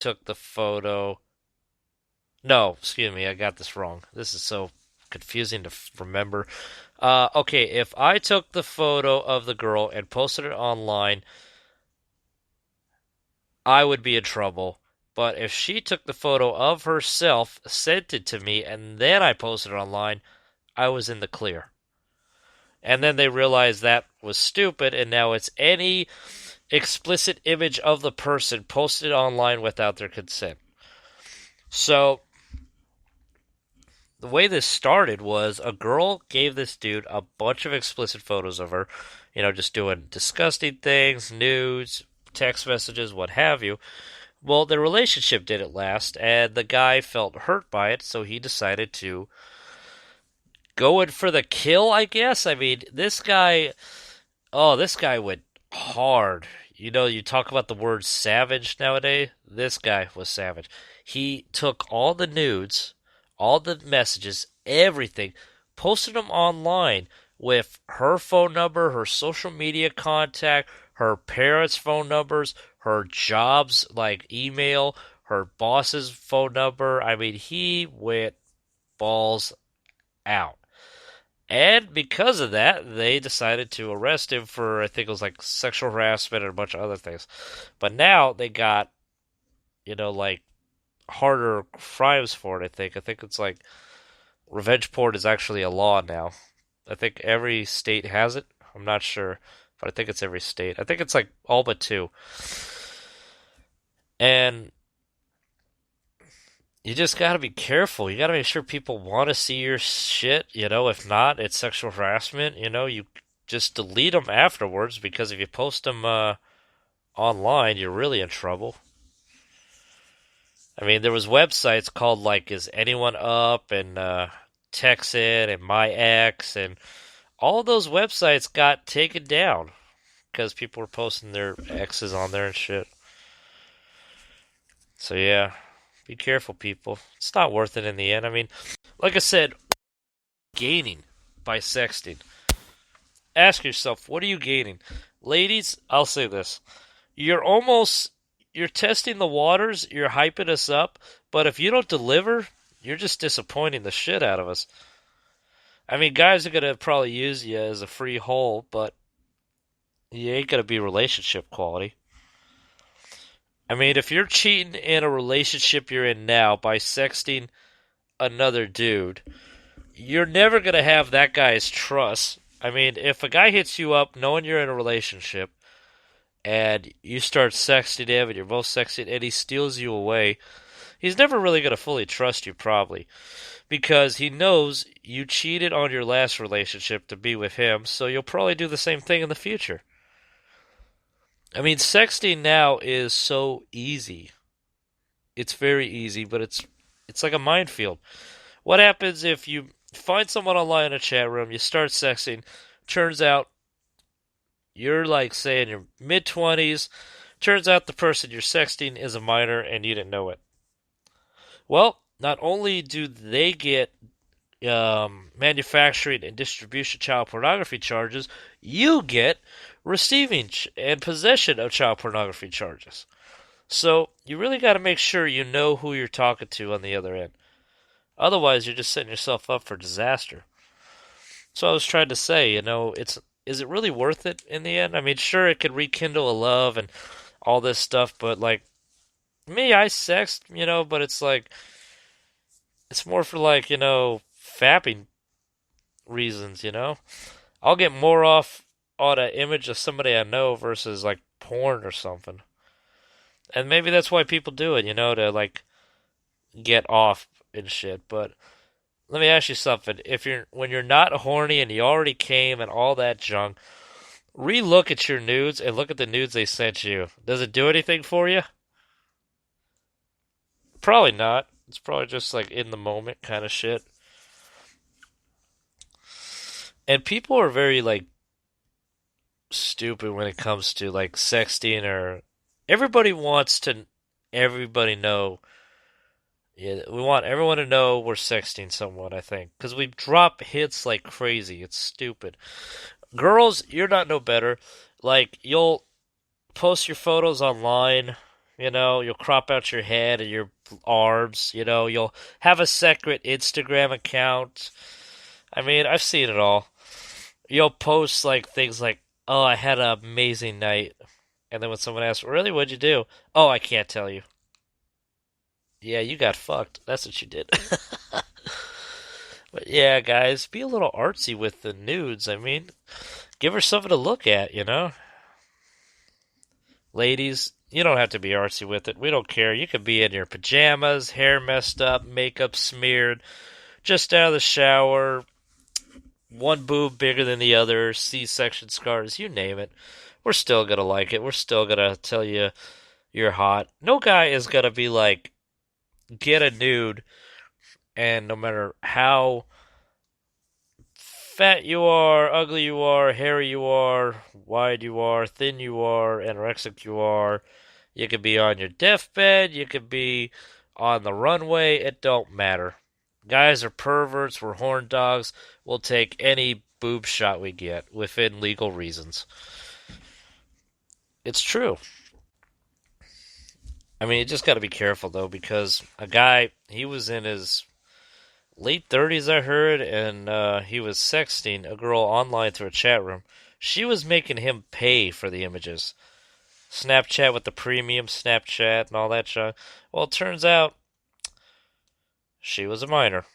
took the photo. No, excuse me, I got this wrong. This is so confusing to remember. Okay, if I took the photo of the girl and posted it online, I would be in trouble. But if she took the photo of herself, sent it to me, and then I posted it online, I was in the clear. And then they realized that was stupid, and now it's any explicit image of the person posted online without their consent. So the way this started was a girl gave this dude a bunch of explicit photos of her, just doing disgusting things, nudes, text messages, what have you. Well, their relationship didn't last, and the guy felt hurt by it, so he decided to go in for the kill, I guess. I mean, this guy went hard. You talk about the word savage nowadays. This guy was savage. He took all the nudes, all the messages, everything, posted them online with her phone number, her social media contact, her parents' phone numbers, her job's like email, her boss's phone number. I mean, he went balls out. And because of that, they decided to arrest him for, I think it was like sexual harassment and a bunch of other things. But now they got, like harder crimes for it, I think. I think it's like revenge porn is actually a law now. I think every state has it. I'm not sure, but I think it's every state. I think it's like all but two. And you just got to be careful. You got to make sure people want to see your shit. If not, it's sexual harassment. You just delete them afterwards because if you post them online, you're really in trouble. I mean, there was websites called like "Is Anyone Up?" and Texit and My Ex, and all those websites got taken down because people were posting their exes on there and shit. So yeah, be careful, people. It's not worth it in the end. I mean, like I said, gaining by sexting. Ask yourself, what are you gaining? Ladies, I'll say this. You're testing the waters, you're hyping us up, but if you don't deliver, you're just disappointing the shit out of us. I mean, guys are gonna probably use you as a free hole, but you ain't gonna be relationship quality. I mean, if you're cheating in a relationship you're in now by sexting another dude, you're never gonna have that guy's trust. I mean, if a guy hits you up knowing you're in a relationship and you start sexting him and you're both sexting and he steals you away, he's never really going to fully trust you, probably, because he knows you cheated on your last relationship to be with him, so you'll probably do the same thing in the future. I mean, sexting now is so easy. It's very easy, but it's like a minefield. What happens if you find someone online in a chat room, you start sexting, turns out you're like, say, in your mid 20s, turns out the person you're sexting is a minor and you didn't know it. Well, not only do they get manufacturing and distribution child pornography charges, you get receiving and possession of child pornography charges. So you really got to make sure you know who you're talking to on the other end. Otherwise, you're just setting yourself up for disaster. So I was trying to say, is it really worth it in the end? I mean, sure, it could rekindle a love and all this stuff, but like me, I sext, but it's like it's more for like, fapping reasons. I'll get more off on an image of somebody I know versus like porn or something. And maybe that's why people do it, to like get off and shit. But let me ask you something. If you're when you're not horny and you already came and all that junk, relook at your nudes and look at the nudes they sent you. Does it do anything for you? Probably not. It's probably just like in the moment kind of shit. And people are very like stupid when it comes to like sexting or everybody wants to everybody know. Yeah, we want everyone to know we're sexting someone, I think, because we drop hits like crazy. It's stupid. Girls, you're not no better. Like you'll post your photos online, You know, you'll crop out your head and your arms. You know, you'll have a separate Instagram account. I mean, I've seen it all. You'll post like things like, "Oh, I had an amazing night," and then when someone asks, "Really, what'd you do?" "Oh, I can't tell you." Yeah, you got fucked. That's what you did. But yeah, guys, be a little artsy with the nudes. I mean, give her something to look at, you know? Ladies, you don't have to be artsy with it. We don't care. You could be in your pajamas, hair messed up, makeup smeared, just out of the shower, one boob bigger than the other, C-section scars, you name it. We're still gonna like it. We're still gonna tell you you're hot. No guy is gonna be like, get a nude, and no matter how fat you are, ugly you are, hairy you are, wide you are, thin you are, anorexic you are. You could be on your deathbed, you could be on the runway, it don't matter. Guys are perverts, we're horn dogs, we'll take any boob shot we get within legal reasons. It's true. I mean, you just got to be careful though, because a guy, he was in his late 30s, I heard, and he was sexting a girl online through a chat room. She was making him pay for the images. Snapchat with the premium Snapchat and all that shit. Well, it turns out she was a minor.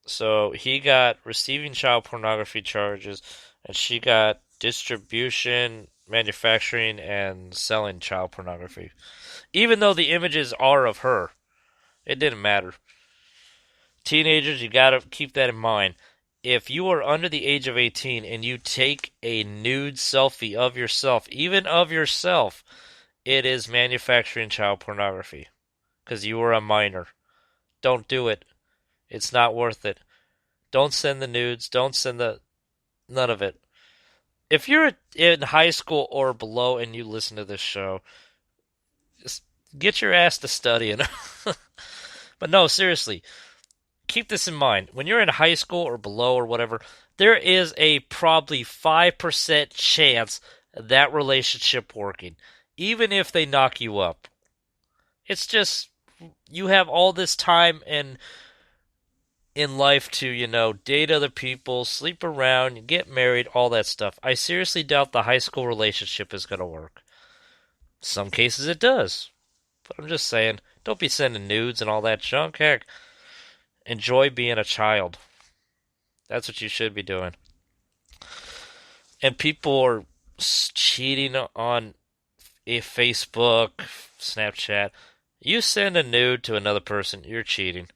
So he got receiving child pornography charges, and she got distribution, manufacturing, and selling child pornography. Even though the images are of her, it didn't matter. Teenagers, you gotta keep that in mind. If you are under the age of 18 and you take a nude selfie of yourself, even of yourself, it is manufacturing child pornography. Because you are a minor. Don't do it. It's not worth it. Don't send the nudes. Don't send the. None of it. If you're in high school or below and you listen to this show, just get your ass to studying. But no, seriously, keep this in mind. When you're in high school or below or whatever, there is a probably 5% chance of that relationship working, even if they knock you up. It's just, you have all this time and in life to, date other people, sleep around, get married, all that stuff. I seriously doubt the high school relationship is going to work. Some cases it does. But I'm just saying, don't be sending nudes and all that junk. Heck, enjoy being a child. That's what you should be doing. And people are cheating on a Facebook, Snapchat. You send a nude to another person, you're cheating.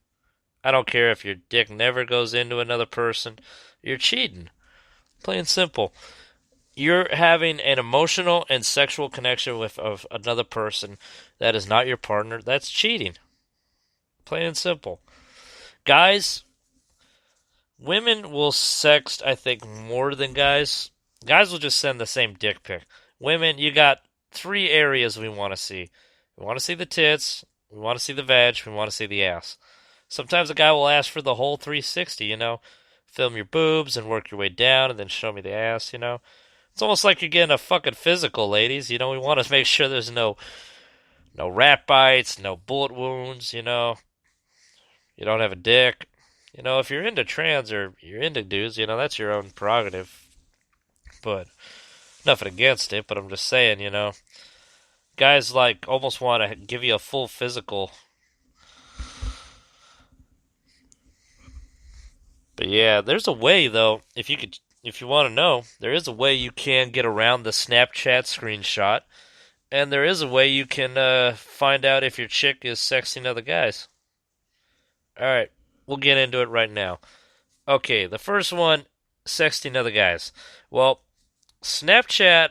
I don't care if your dick never goes into another person, you're cheating. Plain and simple. You're having an emotional and sexual connection with another person that is not your partner. That's cheating. Plain and simple. Guys, women will sext, I think, more than guys. Guys will just send the same dick pic. Women, you got 3 areas we want to see. We want to see the tits, we want to see the veg, we want to see the ass. Sometimes a guy will ask for the whole 360, Film your boobs and work your way down and then show me the ass, It's almost like you're getting a fucking physical, ladies. We want to make sure there's no rat bites, no bullet wounds, You don't have a dick. If you're into trans or you're into dudes, that's your own prerogative. But nothing against it, but I'm just saying, guys like almost want to give you a full physical. But yeah, there's a way though, if you want to know, there is a way you can get around the Snapchat screenshot, and there is a way you can find out if your chick is sexting other guys. Alright, we'll get into it right now. Okay, the first one, sexting other guys. Well, Snapchat,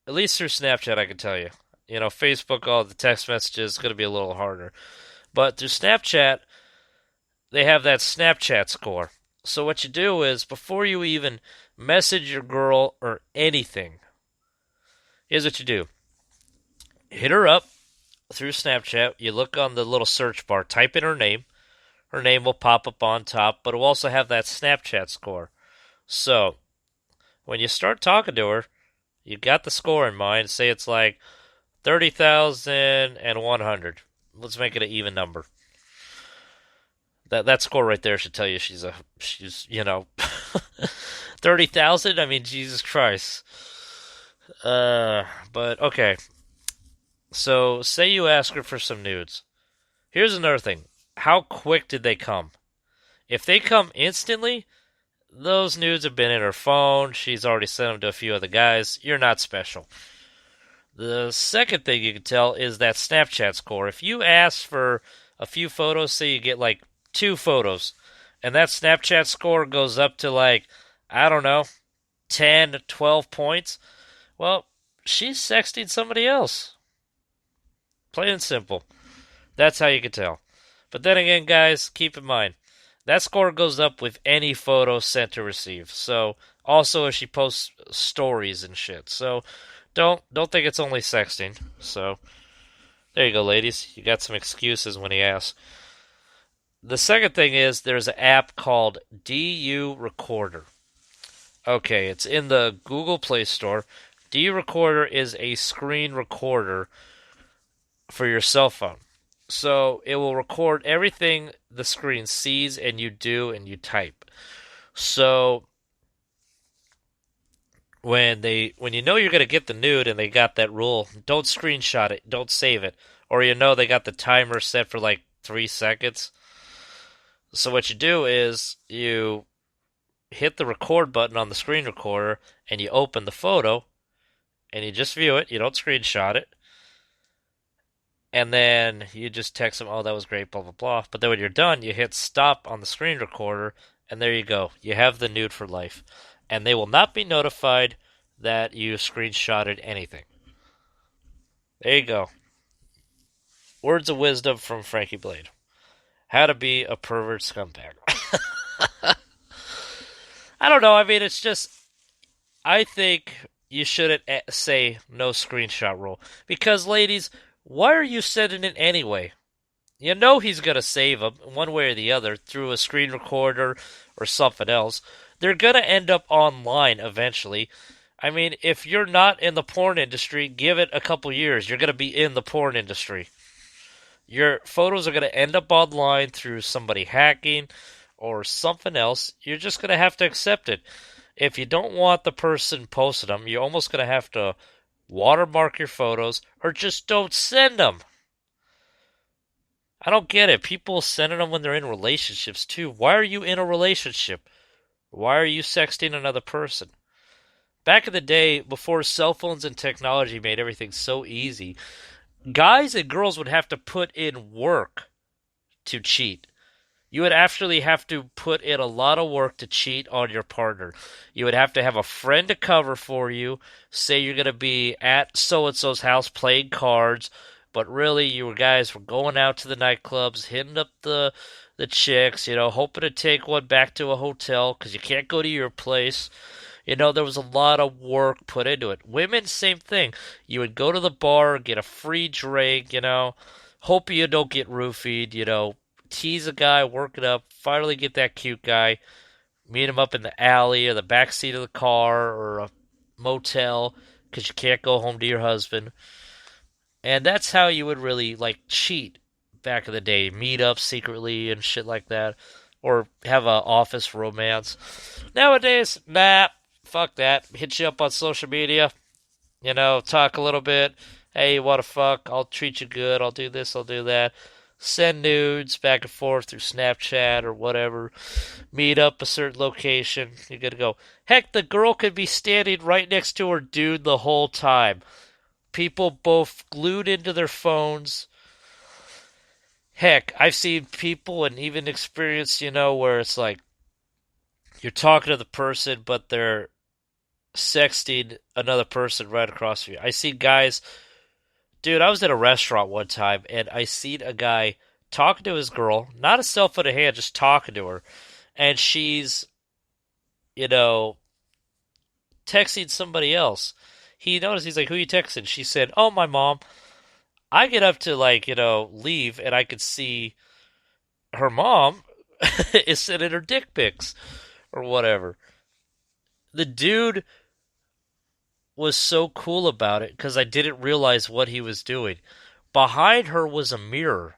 at least through Snapchat, I can tell you. Facebook, all the text messages, is going to be a little harder. But through Snapchat, they have that Snapchat score. So what you do is, before you even message your girl or anything, here's what you do. Hit her up through Snapchat. You look on the little search bar, type in her name. Her name will pop up on top, but it will also have that Snapchat score. So, when you start talking to her, you got the score in mind. Say it's like 30,100. Let's make it an even number. That score right there should tell you she's 30,000. I mean, Jesus Christ. But okay. So say you ask her for some nudes. Here's another thing. How quick did they come? If they come instantly, those nudes have been in her phone. She's already sent them to a few other guys. You're not special. The second thing you can tell is that Snapchat score. If you ask for a few photos, say you get like 2 photos, and that Snapchat score goes up to like, I don't know, 10 to 12 points, well, she's sexting somebody else. Plain and simple. That's how you can tell. But then again, guys, keep in mind, that score goes up with any photo sent to receive. So, also if she posts stories and shit. So, don't think it's only sexting. So, there you go, ladies. You got some excuses when he asks. The second thing is there's an app called DU Recorder. Okay, it's in the Google Play Store. DU Recorder is a screen recorder for your cell phone. So it will record everything the screen sees and you do and you type. So when you know you're gonna get the nude and they got that rule, don't screenshot it, don't save it, or you know they got the timer set for like 3 seconds. So what you do is you hit the record button on the screen recorder and you open the photo and you just view it. You don't screenshot it. And then you just text them, oh, that was great, blah, blah, blah. But then when you're done, you hit stop on the screen recorder, and there you go. You have the nude for life. And they will not be notified that you screenshotted anything. There you go. Words of wisdom from Frankie Blade. How to be a pervert scumbag. I don't know. I mean, it's just, I think you shouldn't say no screenshot rule. Because, ladies, why are you sending it anyway? You know he's going to save them one way or the other through a screen recorder or something else. They're going to end up online eventually. I mean, if you're not in the porn industry, give it a couple years. You're going to be in the porn industry. Your photos are going to end up online through somebody hacking or something else. You're just going to have to accept it. If you don't want the person posting them, you're almost going to have to watermark your photos or just don't send them. I don't get it. People sending them when they're in relationships too. Why are you in a relationship? Why are you sexting another person? Back in the day, before cell phones and technology made everything so easy, guys and girls would have to put in work to cheat. You would actually have to put in a lot of work to cheat on your partner. You would have to have a friend to cover for you. Say you're going to be at so-and-so's house playing cards, but really you guys were going out to the nightclubs, hitting up the chicks, hoping to take one back to a hotel because you can't go to your place. There was a lot of work put into it. Women, same thing. You would go to the bar, get a free drink, hope you don't get roofied, tease a guy, work it up, finally get that cute guy, meet him up in the alley or the back seat of the car or a motel because you can't go home to your husband. And that's how you would really, cheat back in the day. Meet up secretly and shit like that. Or have a office romance. Nowadays, nah, fuck that. Hit you up on social media. Talk a little bit. Hey, you want to fuck? I'll treat you good. I'll do this, I'll do that. Send nudes back and forth through Snapchat or whatever. Meet up a certain location. You're good to go. Heck, the girl could be standing right next to her dude the whole time. People both glued into their phones. Heck, I've seen people and even experienced, where it's like you're talking to the person, but they're sexting another person right across from you. I see guys. Dude, I was at a restaurant one time, and I seen a guy talking to his girl, not a cell phone in hand, just talking to her, and she's, texting somebody else. He noticed, he's like, who you texting? She said, oh, my mom. I get up to, leave, and I could see her mom is sending her dick pics or whatever. The dude was so cool about it because I didn't realize what he was doing. Behind her was a mirror,